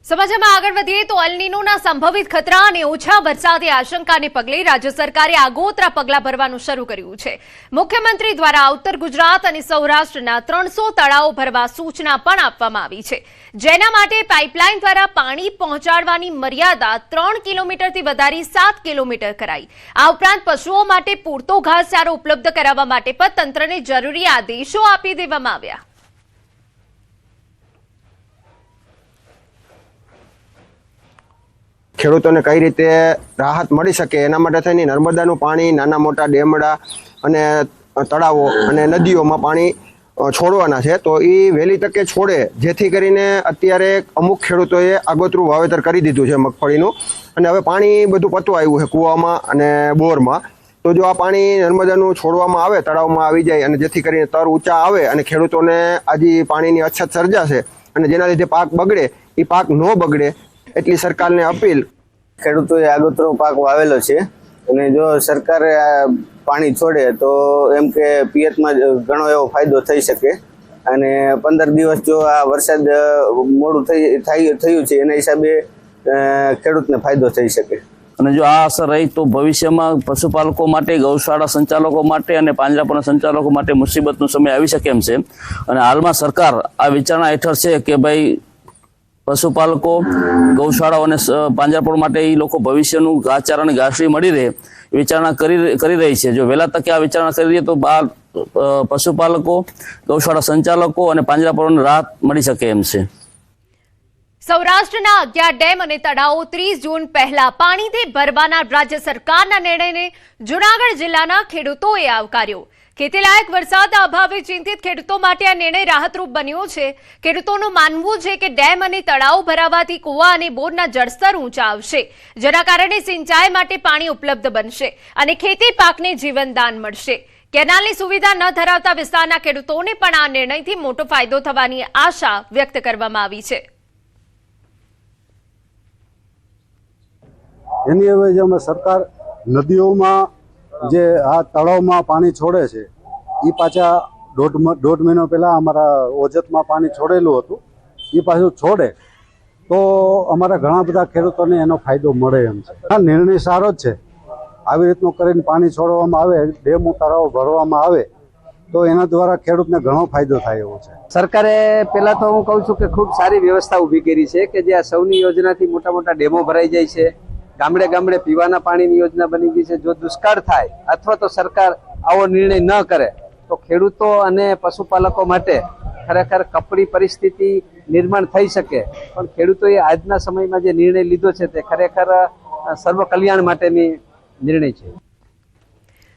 સમાચારમાં આગળ વધીએ તો એલ નીનોના સંભવિત ખતરા અને ઓછા વરસાદની આશંકાને પગલે રાજ્ય સરકારે આગોતરા પગલાં ભરવાનું શરૂ કર્યું છે। મુખ્યમંત્રી દ્વારા ઉત્તર ગુજરાત અને સૌરાષ્ટ્રના 300 તળાવો ભરવા સૂચના પણ આપવામાં આવી છે, જેના માટે પાઇપલાઇન દ્વારા પાણી પહોંચાડવાની મર્યાદા 3 કિલોમીટરથી વધારી 7 કિલોમીટર કરાઈ। આ ઉપરાંત પશુઓ માટે પૂરતો ઘાસચારો ઉપલબ્ધ કરાવવા માટે પણ તંત્રને જરૂરી આદેશો આપી દેવામાં આવ્યા। ખેડૂતોને કઈ રીતે રાહત મળી શકે એના માટે થઈને નર્મદાનું પાણી નાના મોટા ડેમડા અને તળાવો અને નદીઓમાં પાણી છોડવાના છે, તો એ વહેલી તકે છોડે, જેથી કરીને અત્યારે અમુક ખેડૂતોએ આગોતરું વાવેતર કરી દીધું છે મગફળીનું, અને હવે પાણી બધું પતવા આવ્યું છે કૂવામાં અને બોરમાં। તો જો આ પાણી નર્મદાનું છોડવામાં આવે, તળાવમાં આવી જાય, અને જેથી કરીને તર ઊંચા આવે અને ખેડૂતોને આજે પાણીની અછત સર્જાશે અને જેના લીધે પાક બગડે, એ પાક ન બગડે એટલી સરકારને અપીલ। ખેડૂતોએ આગોતરો પાક વાવેલો છે અને જો સરકારે પાણી છોડે તો એમ કે પિયતમાં ઘણો એવો ફાયદો થઈ શકે, અને 15 દિવસ જો આ વરસાદ મોડું થયું છે એના હિસાબે ખેડૂતને ફાયદો થઈ શકે। અને જો આ અસર રહી તો ભવિષ્યમાં પશુપાલકો માટે, ગૌશાળા સંચાલકો માટે અને પાંજરાપોળના સંચાલકો માટે મુસીબતનો સમય આવી શકે એમ છે। અને હાલમાં સરકાર આ વિચારણા હેઠળ છે કે ભાઈ પશુપાલકો, ગૌશાળાઓ અને પાંજરાપોળ માટે એ લોકો ભવિષ્યનું ઘાસચારા અને ઘાસડી મળી રહે વિચારણા કરી રહી છે। જો વહેલા તકે આ વિચારણા કરી રહી તો પશુપાલકો, ગૌશાળા સંચાલકો અને પાંજરાપોળને રાહત મળી શકે એમ છે। સૌરાષ્ટ્રના 11 ડેમ અને તળાવો 30 જૂન પહેલા પાણીથી ભરવાના રાજ્ય સરકારના નિર્ણયને જૂનાગઢ જિલ્લાના ખેડૂતોએ આવકાર્યો। ખેતીલાયક વરસાદના અભાવે ચિંતિત ખેડૂતો માટે આ નિર્ણય રાહતરૂપ બન્યો છે। ખેડૂતોનું માનવું છે કે ડેમ અને તળાવ ભરાવાથી કુવા અને બોરના જળસ્તર ઊંચા આવશે, જેના કારણે સિંચાઈ માટે પાણી ઉપલબ્ધ બનશે અને ખેતી પાકને જીવનદાન મળશે। કેનાલની સુવિધા ન ધરાવતા વિસ્તારના ખેડૂતોને પણ આ નિર્ણયથી મોટો ફાયદો થવાની આશા વ્યક્ત કરવામાં આવી છે। એની હવે જે સરકાર નદીઓમાં જે આ તળાવમાં પાણી છોડે છે, એ પાછા દોઢ મહિનો પહેલા અમારા ઓજતમાં પાણી છોડેલું હતું, એ પાછું છોડે તો અમારા ઘણા બધા ખેડૂતોને એનો ફાયદો મળે એમ છે। આ નિર્ણય સારો જ છે। આવી રીતનું કરીને પાણી છોડવામાં આવે, ડેમ તળાવ ભરવામાં આવે તો એના દ્વારા ખેડૂતને ઘણો ફાયદો થાય એવો છે। સરકારે પહેલા તો હું કહું છું કે ખૂબ સારી વ્યવસ્થા ઊભી કરી છે કે જે આ સૌની યોજનાથી મોટા મોટા ડેમો ભરાઈ જાય છે, ગામડે ગામડે પીવાના પાણીની યોજના બની ગઈ છે। જો દુષ્કાળ થાય અથવા તો સરકાર આવો નિર્ણય ન કરે તો ખેડૂતો અને પશુપાલકો માટે ખરેખર કપરી પરિસ્થિતિ નિર્માણ થઈ શકે, પણ ખેડૂતોએ આજના સમયમાં જે નિર્ણય લીધો છે તે ખરેખર સર્વ કલ્યાણ માટેની નિર્ણય છે।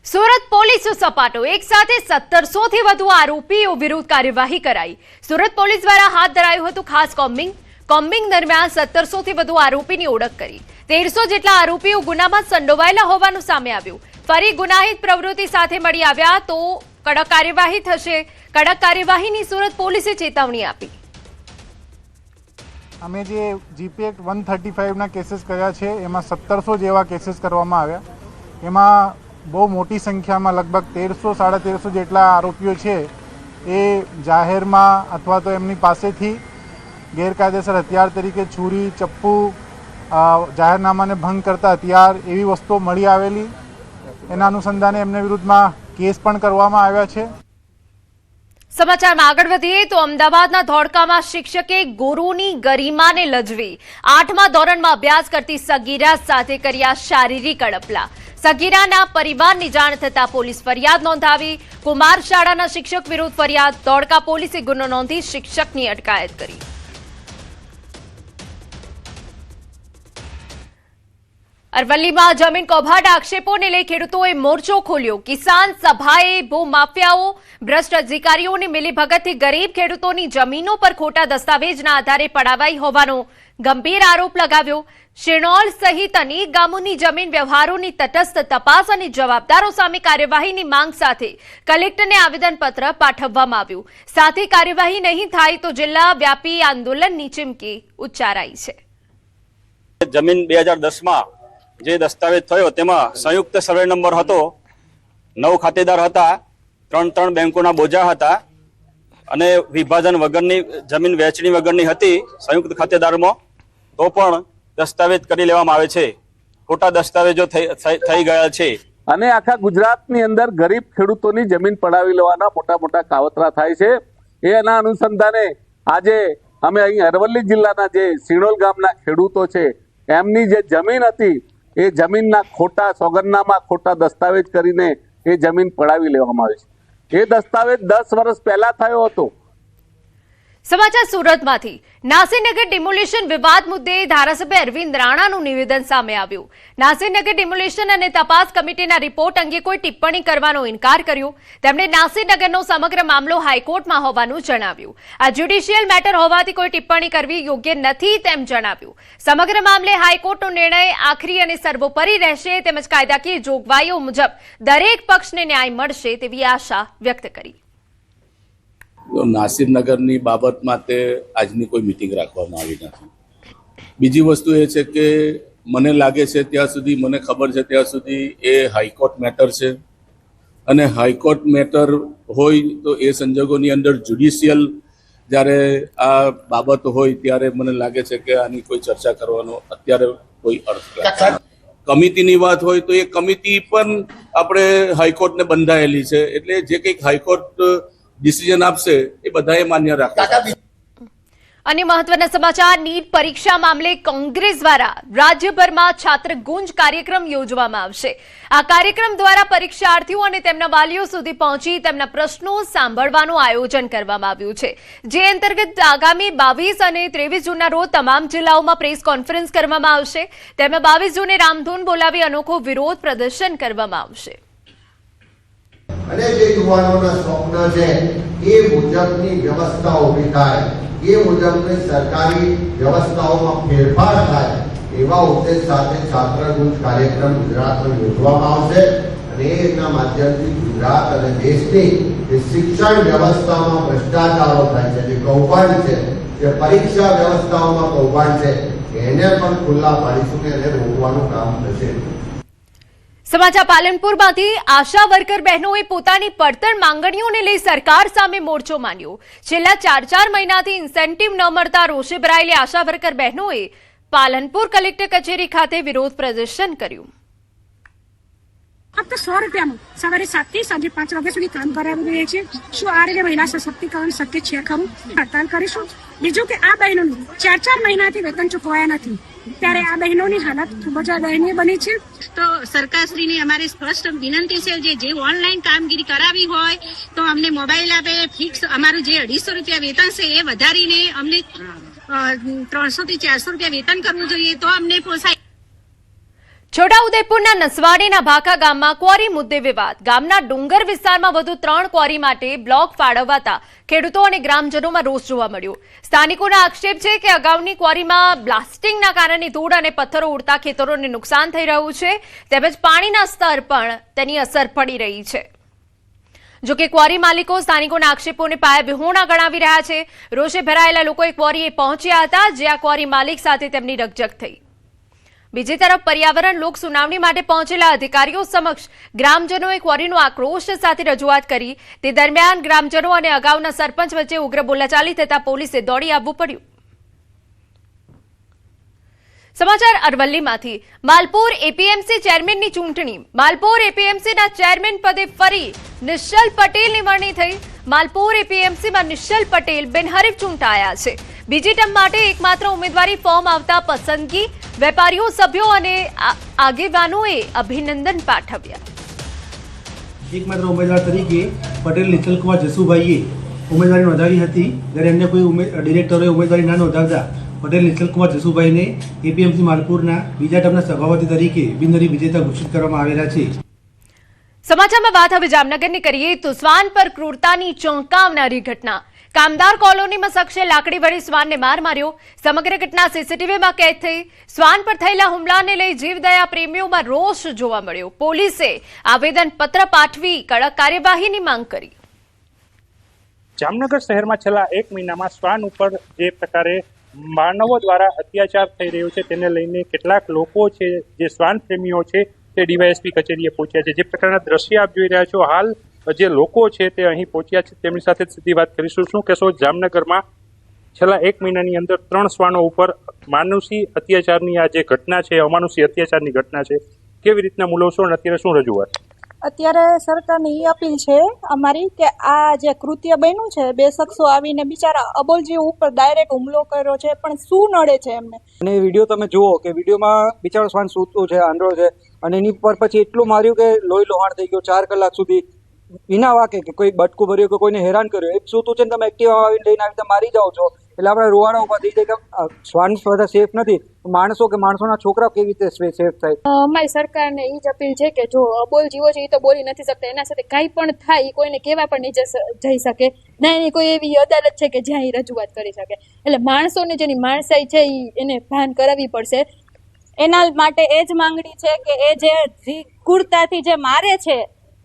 સુરત પોલીસ સપાટો, એક સાથે 1700 થી વધુ આરોપીઓ વિરુદ્ધ કાર્યવાહી કરાઈ। સુરત પોલીસ દ્વારા હાથ ધરાયું હતું ખાસ કોમ્બિંગ દરમિયાન 1700 થી વધુ આરોપીની ઓળખ કરી। 1300 જેટલા આરોપીઓ ગુનામાં સંડોવાયેલા હોવાનું સામે આવ્યું। ફરી ગુનાહિત પ્રવૃત્તિ સાથે મળી આવ્યા તો કડક કાર્યવાહી થશે। કડક કાર્યવાહીની સુરત પોલીસે ચેતવણી આપી। અમે જે જીપી એક્ટ 135 ના કેસીસ કર્યા છે એમાં 1700 જેવા કેસીસ કરવામાં આવ્યા। એમાં બહુ મોટી સંખ્યામાં લગભગ 1300-1350 જેટલા આરોપીઓ છે એ જાહેરમાં અથવા તો એમની પાસેથી ગેરકાયદેસર હથિયાર તરીકે છુરી, ચપ્પુ, જાહેરનામાને ભંગ કરતા હથિયાર એવી વસ્તુઓ મળી આવેલી, એના અનુસંધાને એમને વિરુદ્ધમાં કેસ પણ કરવામાં આવ્યા છે। સમાચારમાં આગળ વધીએ તો અમદાવાદના ધોળકામાં શિક્ષકે ગુરુની ગરિમાને લજવી 8મા ધોરણમાં અભ્યાસ કરતી સગીરા સાથે કર્યા શારીરિક અડપલા। સગીરાના પરિવારની જાણ થતા પોલીસ ફરિયાદ નોંધાવી। કુમાર શાળાના શિક્ષક વિરુદ્ધ ફરિયાદ, ધોળકા પોલીસે ગુનો નોંધી શિક્ષકની અટકાયત કરી। અરવલ્લીમાં જમીન કૌભાંડ આક્ષેપોને લઈ ખેડૂતોએ મોરચો ખોલ્યો। કિસાન સભાએ ભૂમાફિયાઓ, ભ્રષ્ટ અધિકારીઓની મિલીભગતથી ગરીબ ખેડૂતોની જમીનો પર ખોટા દસ્તાવેજના આધારે પડાવાઈ હોવાનો ગંભીર આરોપ લગાવ્યો। શિણોલ સહિત અનેક ગામોની જમીન વ્યવહારોની તટસ્થ તપાસ અને જવાબદારો સામે કાર્યવાહીની માંગ સાથે કલેક્ટરને આવેદનપત્ર પાઠવવામાં આવ્યું। સાથે કાર્યવાહી નહીં થાય તો જિલ્લા વ્યાપી આંદોલનની ચીમકી ઉચ્ચારાઈ છે। જમીન 2010માં જે દસ્તાવેજ થયો તેમાં સંયુક્ત સર્વે નંબર હતો, 9 ખાતેદાર હતા, 3 બેંકોના બોજા હતા અને વિભાજન વગરની જમીન વહેંચણી વગરની હતી સંયુક્ત ખાતેદારમાં। તો પણ દસ્તાવેજ કરી લેવામાં આવે છે. ખોટા દસ્તાવેજો થઈ ગયા છે. અને આખા ગુજરાતની અંદર ગરીબ ખેડૂતોની જમીન પડાવી લેવાના મોટા મોટા કાવતરા થાય છે. એના અનુસંધાને આજે અમે અહીં અરવલ્લી જિલ્લાના જે સિણોલ ગામના ખેડૂતો છે એમની જે જમીન હતી એ જમીનના ખોટા સોગંદનામા ખોટા દસ્તાવેજ કરીને એ જમીન પડાવી લેવામાં આવી છે. એ દસ્તાવેજ 10 વર્ષ પહેલા થયો હતો. સમાચાર સુરતમાંથી નાસીનગર ડિમોલિશન વિવાદ મુદ્દે ધારાસભ્ય અરવિંદ રાણાનું નિવેદન સામે આવ્યું. નાસીનગર ડિમોલિશન અને તપાસ કમિટીના રિપોર્ટ અંગે કોઈ ટિપ્પણી કરવાનો ઇનકાર કર્યો. તેમણે નાસીનગરનો સમગ્ર મામલો હાઈકોર્ટમાં હોવાનું જણાવ્યું. આ જ્યુડિશિયલ મેટર હોવાથી કોઈ ટિપ્પણી કરવી યોગ્ય નથી તેમ જણાવ્યું. સમગ્ર મામલે હાઈકોર્ટનો નિર્ણય આખરી અને સર્વોપરી રહેશે તેમજ કાયદાકીય જોગવાઈઓ મુજબ દરેક પક્ષને ન્યાય મળશે તેવી આશા વ્યક્ત કરી. નાસિરનગરની બાબતમાં તે આજની કોઈ મિટિંગ રાખવામાં આવી નથી. બીજી વસ્તુ એ છે કે મને લાગે છે ત્યાં સુધી, મને ખબર છે ત્યાં સુધી એ હાઈકોર્ટ મેટર છે અને હાઈકોર્ટ મેટર હોય તો એ સંજોગોની અંદર જ્યુડિશિયલ જ્યારે આ બાબત હોય ત્યારે મને લાગે છે કે આની કોઈ ચર્ચા કરવાનો અત્યારે કોઈ અર્થ નથી. કમિટીની વાત હોય તો એ કમિટી પણ આપણે હાઈકોર્ટને બંધાયેલી છે, એટલે જે કંઈક હાઈકોર્ટ ડિસિઝન આપશે એ બધાએ માન્ય રાખે. અને મહત્વના સમાચાર, નીટ પરીક્ષા મામલે કોંગ્રેસ દ્વારા રાજ્યભરમાં છાત્ર ગુંજ કાર્યક્રમ યોજવામાં આવશે. આ કાર્યક્રમ દ્વારા પરીક્ષાર્થીઓ અને તેમના વાલીઓ સુધી પહોંચી તેમના પ્રશ્નો સાંભળવાનું આયોજન કરવામાં આવ્યું છે. જે અંતર્ગત આગામી 22 અને 23 જૂનના રોજ તમામ જિલ્લાઓમાં પ્રેસ કોન્ફરન્સ કરવામાં આવશે. તેમાં 22 જૂને રામધૂન બોલાવી અનોખો વિરોધ પ્રદર્શન કરવામાં આવશે. અને જે યુવાનોના સ્વપ્ન છે એ મુજબની વ્યવસ્થા ઊભી થાય, એ મુજબની સરકારી વ્યવસ્થાઓમાં ફેરફાર થાય એવા ઉદ્દેશ સાથે છાત્ર ગુંજ કાર્યક્રમ ગુજરાતમાં યોજવામાં આવશે. અને એના માધ્યમથી ગુજરાત અને દેશની જે શિક્ષણ વ્યવસ્થામાં ભ્રષ્ટાચારો થાય છે, જે કૌભાંડ છે, જે પરીક્ષા વ્યવસ્થાઓમાં કૌભાંડ છે, એને પણ ખુલ્લા પાડીશું ને એને રોકવાનું કામ થશે. સમાચાર પાલનપુરમાંથી આશા વર્કર બહેનોએ પોતાની પડતર માંગણીઓને લઈ સરકાર સામે મોરચો માંડ્યો. છેલ્લા 4 મહિનાથી ઇન્સેન્ટિવ ન મળતા રોષે ભરાયેલી આશા વર્કર બહેનોએ પાલનપુર કલેક્ટર કચેરી ખાતે વિરોધ પ્રદર્શન કર્યું. ફક્ત 100 રૂપિયામાં સવારે 7 થી સાંજે 5 વાગ્યા સુધી કામ કરાવી રહ્યા છે. શું આ રીતે મહિલા સશક્તિકરણ શક્ય છે ખરું? હડતાલ કરીશું. બીજું કે આ બહેનોનું 4 મહિનાથી વેતન ચૂકવાયા નથી, ત્યારે આ બહેનોની હાલત ખૂબ જ દયનીય બની છે. તો સરકારશ્રીને અમારી સ્પષ્ટ વિનંતી છે, જે ઓનલાઈન કામગીરી કરાવી હોય તો અમને મોબાઈલ આપે, ફિક્સ અમારું જે 250 રૂપિયા વેતન છે એ વધારીને અમને 300 થી 400 રૂપિયા વેતન કરવું જોઈએ તો અમને પોસાય. છોટાઉદેપુરના નસવાડીના ભાખા ગામમાં ક્વોરી મુદ્દે વિવાદ. ગામના ડુંગર વિસ્તારમાં વધુ 3 ક્વોરી માટે બ્લોક ફાળવવાતા ખેડૂતો અને ગ્રામજનોમાં રોષ જોવા મળ્યો. સ્થાનિકોના આક્ષેપ છે કે અગાઉની ક્વોરીમાં બ્લાસ્ટિંગના કારણે ધૂળ અને પથ્થરો ઉડતા ખેતરોને નુકસાન થઈ રહ્યું છે, તેમજ પાણીના સ્તર પણ તેની અસર પડી રહી છે. જોકે ક્વોરી માલિકો સ્થાનિકોના આક્ષેપોને પાયાવિહોણા ગણાવી રહ્યા છે. રોષે ભરાયેલા લોકોએ ક્વોરીએ પહોંચ્યા હતા, જ્યાં ક્વોરી માલિક સાથે તેમની રકઝક થઈ. બીજી તરફ પર્યાવરણ લોક સુનાવણી માટે પહોંચેલા અધિકારીઓ સમક્ષ ગ્રામજનોએ ક્વોરીનો આક્રોશ સાથે રજૂઆત કરી. તે દરમિયાન ગ્રામજનો અને અગાઉના સરપંચ વચ્ચે ઉગ્ર બોલાચાલી થતા પોલીસે દોડી આવવું પડ્યું. સમાચાર અરવલ્લીમાંથી માલપુર એપીએમસી ચેરમેનની ચૂંટણી. માલપુર એપીએમસીના ચેરમેન પદે ફરી નિશ્ચલ પટેલની વરણી થઈ. માલપુર એપીએમસીમાં નિશ્ચલ પટેલ બિનહરીફ ચૂંટાયા છે. બીજી ટર્મ માટે એકમાત્ર ઉમેદવારી ફોર્મ આવતા પસંદગી વેપારીઓ, સભ્યો અને આગેવાનોએ અભિનંદન પાઠવ્યા. એકમાત્ર ઉમેદવાર તરીકે પટેલ નિચલકુમાર જસુભાઈએ ઉમેદવારી નોંધાવી હતી, જ્યારે અન્ય કોઈ ડિરેક્ટરોએ ઉમેદવારી ના નોંધાવતા પટેલ નિચલકુમાર જસુભાઈને એપીએમસી માલપુરના બીજા ટર્મના સભાપતિ તરીકે બિનહરીફ વિજેતા ઘોષિત કરવામાં આવેલા છે. સમાચારમાં વાત હવે જામનગરની કરીએ તો શ્વાન પર ક્રૂરતાની ચોંકાવનારી ઘટના. કામદાર કોલોનીમાં શખ્સે લાકડી વડે શ્વાનને માર માર્યો. સમગ્ર ઘટના સીસીટીવીમાં કેદ થઈ. શ્વાન પર થયેલા હુમલાને લઈ જીવદયા પ્રેમીઓમાં રોષ જોવા મળ્યો. પોલીસે આવેદનપત્ર પાઠવી કડક કાર્યવાહીની માંગ કરી. જામનગર શહેરમાં છેલ્લા 1 મહિનામાં શ્વાન ઉપર જે પ્રકારે માનવો દ્વારા અત્યાચાર થઈ રહ્યો છે તેને લઈને કેટલાક લોકો છે જે શ્વાન પ્રેમીઓ છે તે ડીવાયએસપી કચેરીએ પહોંચ્યા છે. જે પ્રકારના દ્રશ્ય આપ જોઈ રહ્યા છો, હાલ જે લોકો છે તે અહીં પહોંચ્યા છે તેમની સાથે સીધી વાત કરીશું. શું કહેશો, જામનગરમાં છેલ્લા 1 મહિનાની અંદર 3 શ્વાનો ઉપર માનુષી અત્યાચારની આ જે ઘટના છે, અમાનુષી અત્યાચારની ઘટના છે, કેવી રીતના મૂલવશો અને અત્યારે શું રજૂઆત? અત્યારે સરકારની એ અપીલ છે અમારી કે આ જે કૃત્ય બન્યું છે, 2 શખ્સો આવીને બિચારા અબોલજીવ ઉપર ડાયરેક્ટ હુમલો કર્યો છે, પણ શું નડે છે એમને? અને વિડીયો તમે જુઓ કે વિડીયોમાં બિચારો શ્વાન સૂતો છે, આંધળો છે, અને એની પર પછી એટલું માર્યું કે લોહી લોહાણ થઈ ગયો. 4 કલાક સુધી વિના વાકે કે કોઈ બટકું ભર્યું કે કોઈને હેરાન કર્યું. એક સૂતું છે ને તમે એક્ટિવા આવીને લઈને આવી મારી જાઓ છો, એટલે આપણે રોવાડા ઉભા થઈ જાય કે શ્વાન બધા સેફ નથી, માણસો કે માણસોના છોકરા કેવી રીતે સેફ થાય? અમારી સરકારને એ જ અપીલ છે કે જો અબોલ જીવો છે એ તો બોલી નથી શકતા, એના સાથે કાંઈ પણ થાય એ કોઈને કહેવા પણ નહીં જઈ શકે, ના એની કોઈ એવી અદાલત છે કે જ્યાં એ રજૂઆત કરી શકે. એટલે માણસોને જેની માણસાઈ છે એને ભાન કરાવવી પડશે. એના માટે એ જ માંગણી છે કે એ જે ક્રૂરતાથી જે મારે છે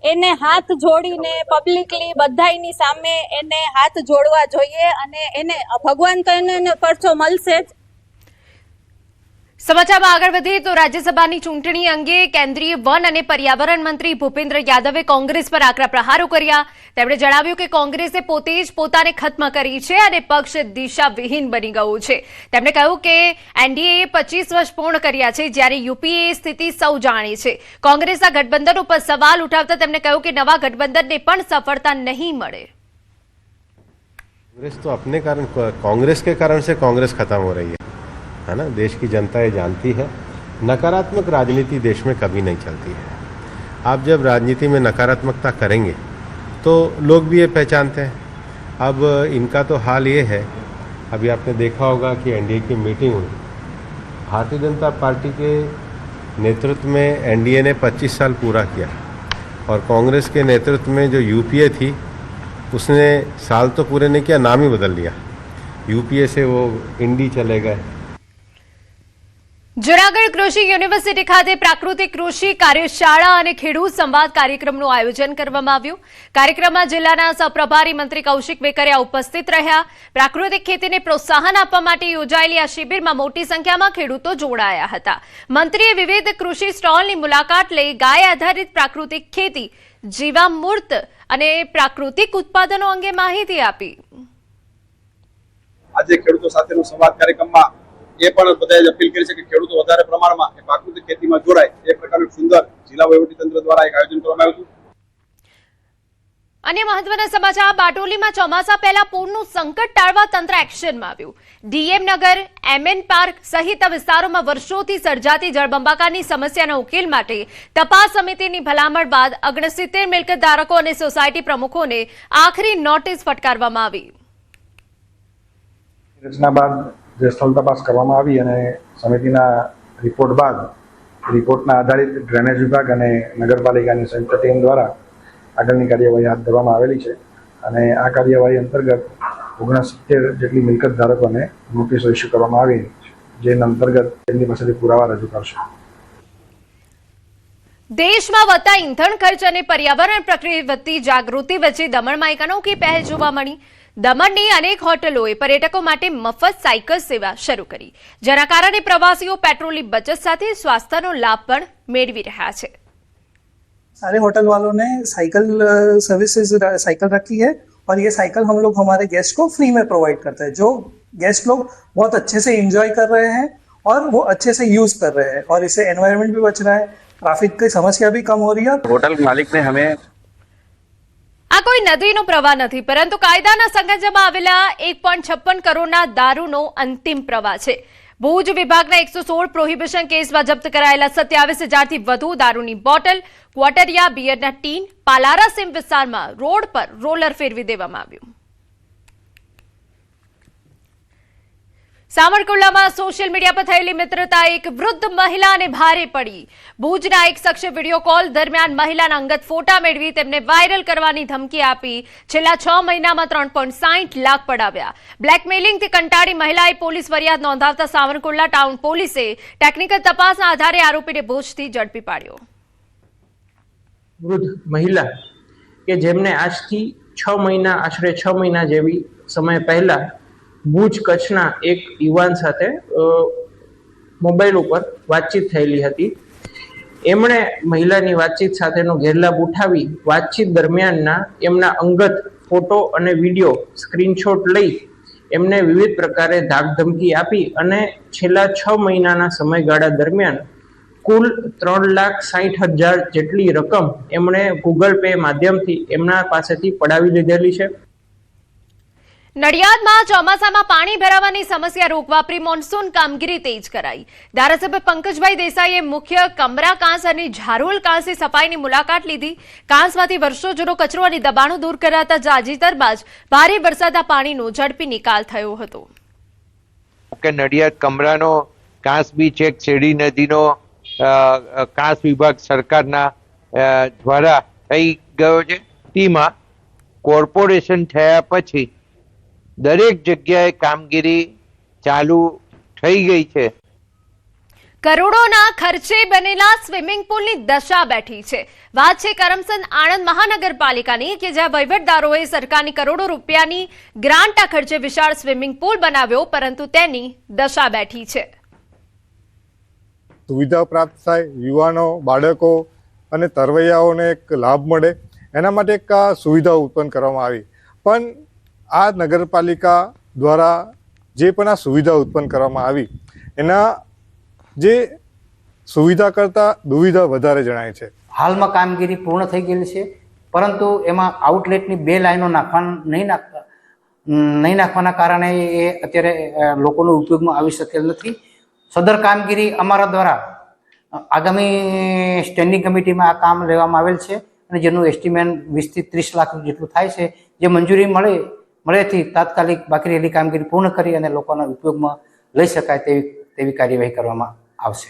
એને હાથ જોડીને પબ્લિકલી બધાની સામે એને હાથ જોડવા જોઈએ, અને એને ભગવાન તો એને પરચો મળશે જ. સમાચારમાં આગળ વધીએ તો રાજ્યસભાની ચૂંટણી અંગે કેન્દ્રીય વન અને પર્યાવરણ મંત્રી ભૂપેન્દ્ર યાદવે કોંગ્રેસ પર આકરા પ્રહારો કર્યા. તેમણે જણાવ્યું કે કોંગ્રેસે પોતે જ પોતાને ખત્મ કરી છે અને પક્ષ દિશાવિહીન બની ગયું છે. તેમણે કહ્યું કે એનડીએએ 25 વર્ષ પૂર્ણ કર્યા છે, જ્યારે યુપીએ સ્થિતિ સૌ જાણે છે. કોંગ્રેસના ગઠબંધન ઉપર સવાલ ઉઠાવતા તેમણે કહ્યું કે નવા ગઠબંધનને પણ સફળતા નહીં મળે. कांग्रेस तो अपने कारण, कांग्रेस के कारण से कांग्रेस खत्म हो रही है ना. देश की जनता ये जानती है, नकारात्मक राजनीति देश में कभी नहीं चलती है. आप जब राजनीति में नकारात्मकता करेंगे तो लोग भी ये पहचानते हैं. अब इनका तो हाल ये है, अभी आपने देखा होगा कि एनडीए की मीटिंग हुई, भारतीय जनता पार्टी के नेतृत्व में एनडीए ने 25 साल पूरा किया, और कांग्रेस के नेतृत्व में जो यूपीए थी उसने साल तो पूरे नहीं किया, नाम ही बदल लिया. यूपीए से वो इंडी चले गए. જૂનાગઢ કૃષિ યુનિવર્સિટી ખાતે પ્રાકૃતિક કૃષિ કાર્યશાળા અને ખેડૂત સંવાદ કાર્યક્રમનું આયોજન કરવામાં આવ્યું. કાર્યક્રમમાં જિલ્લાના સહપ્રભારી મંત્રી કૌશિક વેકરિયા ઉપસ્થિત રહ્યા. પ્રાકૃતિક ખેતીને પ્રોત્સાહન આપવા માટે યોજાયેલી આ શિબિરમાં મોટી સંખ્યામાં ખેડૂતો જોડાયા હતા. મંત્રીએ વિવિધ કૃષિ સ્ટોલની મુલાકાત લઈ ગાય આધારિત પ્રાકૃતિક ખેતી, જીવામૃત અને પ્રાકૃતિક ઉત્પાદનો અંગે માહિતી આપી. આજે ખેડૂતો સાથેનો સંવાદ કાર્યક્રમમાં એ પણ બધાએ અપીલ કરી છે કે ખેડૂતો વધારે પ્રમાણમાં પ્રાકૃતિક ખેતીમાં જોડાય, એ પ્રકારનું સુંદર જિલ્લા વહીવટીતંત્ર દ્વારા એક આયોજન કરવામાં આવ્યું હતું. અન્ય મહત્વના સમાચાર, બારડોલીમાં ચોમાસા પહેલા પૂરનું સંકટ ટાળવા તંત્ર એક્શનમાં આવ્યું. ડીએમ નગર, એમએન પાર્ક સહિત વિસ્તારોમાં વર્ષોથી સર્જાતી જળબંબાકારની સમસ્યાના ઉકેલ માટે તપાસ સમિતિની ભલામણ બાદ 69 મિલકત ધારકો અને સોસાયટી પ્રમુખોને આખરી નોટિસ ફટકારવામાં આવી. રચના બાદ જે સ્થળ તપાસ કરવામાં આવી અને સમિતિના રિપોર્ટ બાદ રિપોર્ટના આધારિત ડ્રેનેજ વિભાગ અને નગરપાલિકાની સંયુક્ત ટીમ દ્વારા આગળની કાર્યવાહી હાથ ધરવામાં આવેલી છે, અને આ કાર્યવાહી અંતર્ગત 69 જેટલી મિલકત ધારકોને નોટિસો ઇસ્યુ કરવામાં આવી, જે અંતર્ગત તેમની પાસેથી પુરાવા રજૂ કરશે. દેશમાં વધતા ઈંધણ ખર્ચ અને પર્યાવરણ પ્રત્યે વધતી જાગૃતિ વચ્ચે દમણમાં એક અનોખી પહેલ જોવા મળી. દમણની અનેક હોટલોએ પર્યટકો માટે મફત સાયકલ સેવા શરૂ કરી, જેના કારણે પ્રવાસીઓ પેટ્રોલની બચત સાથે स्वास्थ्य लाभ પણ મેળવી રહ્યા છે. सारे होटल वालों ने साइकिल सर्विसेज साइकिल रखी है, और ये साइकिल हम लोग हमारे गेस्ट को फ्री में प्रोवाइड करते हैं, जो गेस्ट लोग बहुत अच्छे से एंजॉय कर रहे हैं और वो अच्छे से यूज कर रहे हैं, और इससे एनवायरनमेंट भी बच रहा है, ट्रैफिक की समस्या भी कम हो रही है. होटल मालिक ने हमें આ કોઈ નદીનો પ્રવાહ નથી, પરંતુ કાયદાના સંગમમાં આવેલા 1.56 કરોડના દારૂનો અંતિમ પ્રવાહ છે. ભુજ વિભાગના 116 પ્રોહિબિશન કેસમાં જપ્ત કરાયેલા 27,000થી વધુ દારૂની બોટલ, ક્વોટરિયા બિયરના ટીન પાલારા સીમ વિસ્તારમાં રોડ પર રોલર ફેરવી દેવામાં આવ્યું. સાવરકુંડલામાં સોશિયલ મીડિયા પર થયેલી મિત્રતા એક વૃદ્ધ મહિલાને ભારે પડી. ભુજના એક શખ્સે વિડીયો કોલ દરમિયાન મહિલાના અંગત ફોટા મેળવી તેમને વાયરલ કરવાની ધમકી આપી છેલ્લા 6 મહિનામાં 3.60 લાખ પડાવ્યા. બ્લેકમેલિંગથી કંટાળી મહિલાએ પોલીસ ફરિયાદ નોંધાવતા સાવરકુંડલા ટાઉન પોલીસે ટેકનિકલ તપાસના આધારે આરોપીને ભુજથી ઝડપી પાડ્યો. વૃદ્ધ મહિલા કે જેમને આજથી આશરે 6 મહિના જેવી સમય પહેલા ભુજ કચ્છના એક યુવાન સાથે મોબાઈલ ઉપર વાતચીત થયેલી હતી. એમણે મહિલાની વાતચીત સાથેનો ગેરલાભ ઉઠાવી વાતચીત દરમિયાનના એમના અંગત ફોટો અને વિડીયો સ્ક્રીનશોટ લઈ એમને વિવિધ પ્રકારે ધાકધમકી આપી અને છેલ્લા 6 મહિનાના સમયગાળા દરમિયાન કુલ 3,60,000 જેટલી રકમ એમણે ગૂગલ પે માધ્યમથી એમના પાસેથી પડાવી લીધેલી છે. નડિયાદમાં ચોમાસામાં પાણી ભરાવાની સમસ્યા રોકવા પ્રી મોન્સૂન કામગીરી તેજ કરાઈ. ધારાસભ્ય પંકજભાઈ દેસાઈએ મુખ્ય કમરા કાંસ અને ઝારોલ કાંસની સફાઈની મુલાકાત લીધી. કાંસમાંથી વર્ષો જૂનો કચરો અને દબાણો દૂર કરાતા તાજેતરમાં જ ભારે વરસાદના પાણીનો ઝડપી નિકાલ થયો હતો. નડિયાદ કમરાનો કાંસ બી ચેક શેરડી નદીનો કાંસ વિભાગ સરકારના દ્વારા થઈ ગયો છે. તેમાં કોર્પોરેશન થયા પછી દરેક જગ્યાએ કામગીરી ચાલુ થઈ ગઈ છે. કરોડોના ખર્ચે બનેલા સ્વિમિંગ પુલની દશા બેઠી છે. વાત છે કરમસદ આણંદ મહાનગરપાલિકાની કે જ્યાં વહીવટદારોએ સરકારની કરોડો રૂપિયાની ગ્રાન્ટના ખર્ચે વિશાળ સ્વિમિંગ પુલ બનાવ્યો, પરંતુ તેની દશા બેઠી છે. સુવિધા પ્રાપ્ત થાય, યુવાનો, બાળકો અને તરવૈયાઓને એક લાભ મળે, એના માટે એક સુવિધા ઉત્પન્ન કરવામાં આવી. પણ આ નગરપાલિકા દ્વારા જે પણ આ સુવિધા ઉત્પન્ન કરવામાં આવી એના જે સુવિધા કરતા દુવિધા વધારે જણાય છે. હાલમાં કામગીરી પૂર્ણ થઈ ગયેલી છે, પરંતુ એમાં આઉટલેટની 2 લાઈનો નહીં નાખવાના કારણે એ અત્યારે લોકોનો ઉપયોગમાં આવી શકેલ નથી. સદર કામગીરી અમારા દ્વારા આગામી સ્ટેન્ડિંગ કમિટીમાં આ કામ લેવામાં આવેલ છે અને જેનું એસ્ટિમેટ 20 થી 30 લાખ જેટલું થાય છે. જે મંજૂરી મળેથી તાત્કાલિક બાકી રહેલી કામગીરી પૂર્ણ કરી અને લોકોના ઉપયોગમાં લઈ શકાય તેવી કાર્યવાહી કરવામાં આવશે.